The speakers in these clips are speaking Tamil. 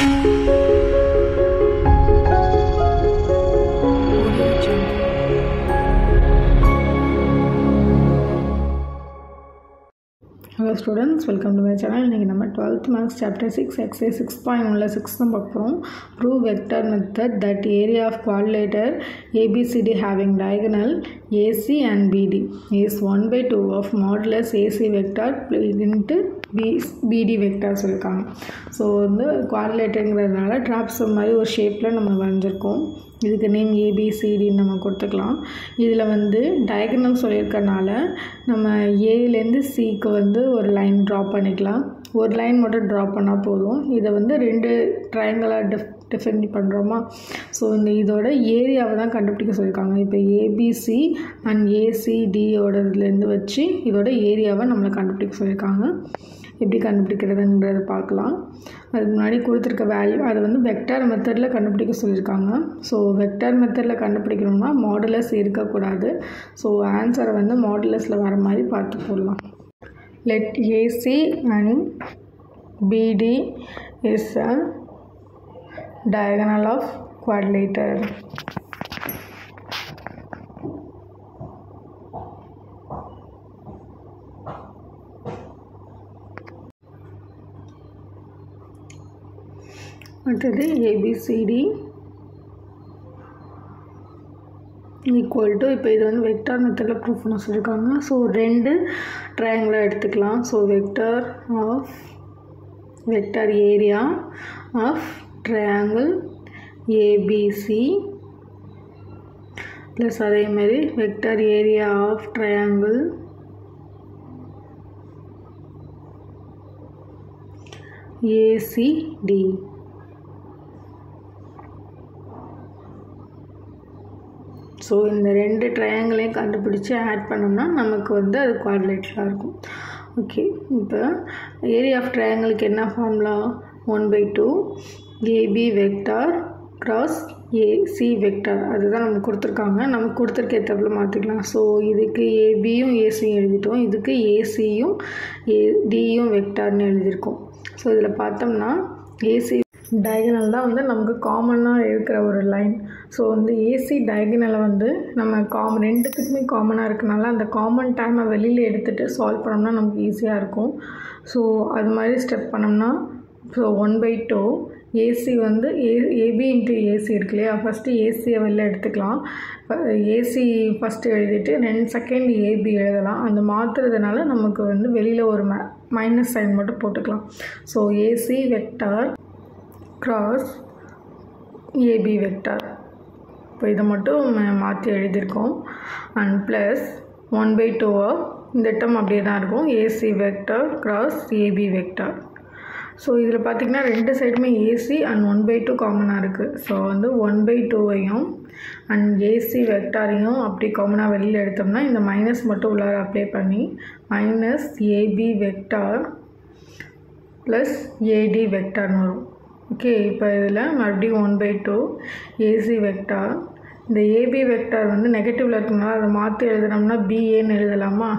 Hello students, welcome to my channel. இன்றைக்கி நம்ம 12th Maths Chapter 6 Exercise 6.1 6 தான் பார்க்குறோம். Prove vector method that area of quadrilateral ABCD having diagonal AC and BD is 1/2 of modulus AC vector into BD vector சொல்லியிருக்காங்க. ஸோ வந்து குவாட்ரிலேட்டருங்கிறதுனால ட்ராப்சம் மாதிரி ஒரு ஷேப்பில் நம்ம வரைஞ்சிருக்கோம். இதுக்கு நேம் ஏபிசிடின்னு நம்ம கொடுத்துக்கலாம். இதில் வந்து டயகனல் சொல்லியிருக்கனால நம்ம ஏலேருந்து சிக்கு வந்து ஒரு லைன் ட்ரா பண்ணிக்கலாம். ஒரு லைன் மட்டும் ட்ரா பண்ணால் போதும். இதை வந்து ரெண்டு ட்ரையாங்கிளாக டிஃபைன் பண்ணுறோமா. ஸோ இதோட ஏரியாவை தான் கண்டுபிடிக்க சொல்லியிருக்காங்க. இப்போ ஏபிசி அண்ட் ஏசிடியோடதுலேருந்து வச்சு இதோட ஏரியாவை நம்மளை கண்டுபிடிக்க சொல்லியிருக்காங்க. எப்படி கண்டுபிடிக்கிறதுங்கிறத பார்க்கலாம். அதுக்கு முன்னாடி கொடுத்துருக்க வேல்யூ அதை வந்து வெக்டார் மெத்தடில் கண்டுபிடிக்க சொல்லியிருக்காங்க. ஸோ வெக்டார் மெத்தடில் கண்டுபிடிக்கணும்னா மாடுலஸ் இருக்கக்கூடாது. ஸோ ஆன்சரை வந்து மாடுலஸில் வர மாதிரி பார்த்து போடலாம். லெட் ஏசி அண்ட் பிடி is a diagonal of quadrilateral. அடுத்தது ஏபிசிடி ஈக்குவல் டு இப்போ இது வந்து வெக்டார் மெத்தடில் ப்ரூஃப் பண்ண சொல்லியிருக்காங்க. ஸோ ரெண்டு ட்ரையாங்கிளாக எடுத்துக்கலாம். So vector area of triangle ABC plus அதே மாதிரி vector area of triangle ACD. So இந்த ரெண்டு ட்ரையாங்கிளையும் கண்டுபிடிச்சி ஆட் பண்ணோம்னா நமக்கு வந்து அது குவாட்ரிலேட்டராக இருக்கும். ஓகே, இப்போ ஏரியா ஆஃப் ட்ரையாங்கிளுக்கு என்ன formula? 1/2 AB vector cross AC vector. அதுதான் நமக்கு கொடுத்துருக்காங்க. நமக்கு கொடுத்துருக்க ஏற்றப்பல மாற்றிக்கலாம். ஸோ இதுக்கு ஏபியும் ஏசியும் எழுதிட்டோம். இதுக்கு ஏசியும் டியும் வெக்டார்னு எழுதியிருக்கோம். ஸோ இதில் பார்த்தோம்னா ஏசி டயகனல் தான் வந்து நமக்கு காமனாக இருக்கிற ஒரு லைன். ஸோ வந்து ஏசி டயகனலை வந்து நம்ம ரெண்டுத்துக்குமே காமனாக இருக்கனால அந்த காமன் டைமை வெளியில் எடுத்துகிட்டு சால்வ் பண்ணோம்னா நமக்கு ஈஸியாக இருக்கும். ஸோ அது மாதிரி ஸ்டெப் பண்ணோம்னா ஸோ 1/2 ஏசி வந்து ஏபி இன்ட்டு ஏசி இருக்கு இல்லையா. ஃபஸ்ட்டு ஏசியை வெளில எடுத்துக்கலாம். ஏசி ஃபஸ்ட்டு எழுதிட்டு செகண்ட் ஏபி எழுதலாம். அந்த மாற்றுறதுனால நமக்கு வந்து வெளியில் ஒரு மைனஸ் சைன் மட்டும் போட்டுக்கலாம். So AC vector cross AB vector. இப்போ இதை மட்டும் மாற்றி எழுதியிருக்கோம். அண்ட் ப்ளஸ் 1/2 இந்த டம் அப்படியே தான் இருக்கும். AC vector cross AB vector. So இதில் பார்த்திங்கன்னா ரெண்டு சைடுமே ஏசி அண்ட் 1/2 காமனாக இருக்குது. ஸோ வந்து 1/2ஐயும் அண்ட் ஏசி வெக்டாரையும் அப்படி காமனாக வெளியில் எடுத்தோம்னா இந்த மைனஸ் மட்டும் உள்ளார அப்ளை பண்ணி மைனஸ் ஏபி வெக்டார் ப்ளஸ் ஏடி வெக்டார்னு வரும். ஓகே, இப்போ இதில் மறுபடியும் 1/2 ஏசி வெக்டார். இந்த ஏபி வெக்டார் வந்து நெகட்டிவில் இருக்கனால அதை மாற்றி எழுதுனோம்னா பிஏன்னு எழுதலாமா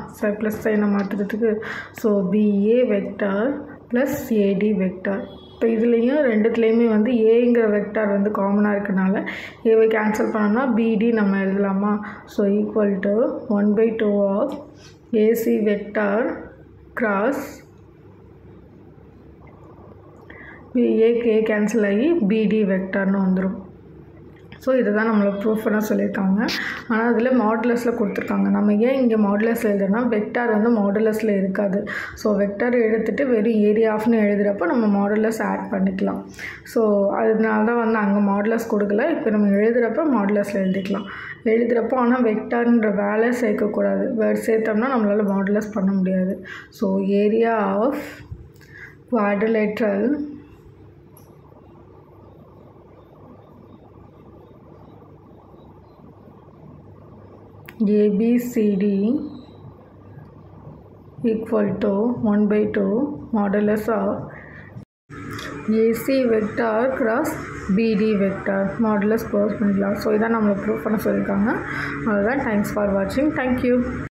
ப்ளஸ் சைனை மாற்றுறதுக்கு. So BA vector plus AD vector. இப்போ இதுலேயும் ரெண்டுத்துலேயுமே வந்து ஏங்கிற வெக்டார் வந்து காமனாக இருக்கனால ஏவை கேன்சல் பண்ணோம்னா பிடி நம்ம எழுதலாமா. So equal to 1/2 of AC vector cross A cancel ஆகி பிடி வெக்டார்னு வந்துடும். ஸோ இதை தான் நம்மளை ப்ரூஃப் பண்ண சொல்லியிருக்காங்க. ஆனால் அதில் மாடுலஸில் கொடுத்துருக்காங்க. நம்ம ஏன் இங்கே மாடுலஸில் எழுதுனா வெக்டார் வந்து மாடுலஸில் இருக்காது. ஸோ வெக்டார் எடுத்துகிட்டு வெறும் ஏரியா ஆஃப்னு எழுதுகிறப்போ நம்ம மாடுலஸ் ஆட் பண்ணிக்கலாம். ஸோ அதனால தான் வந்து அங்கே மாடுலஸ் கொடுக்கல. இப்போ நம்ம எழுதுகிறப்ப மாடுலஸில் எழுதிக்கலாம். எழுதுகிறப்போ ஆனால் வெக்டார்ன்ற வேலை சேர்க்கக்கூடாது. சேர்த்தோம்னா நம்மளால் மாடுலஸ் பண்ண முடியாது. So area of quadrilateral ABCD equal to 1/2 modulus of AC vector cross BD vector modulus close பண்ணிக்கலாம். ஸோ இதான் நம்மளை ப்ரூவ் பண்ண சொல்லியிருக்காங்க. அவ்வளோதான். தேங்க்ஸ் ஃபார் வாட்சிங். தேங்க்யூ.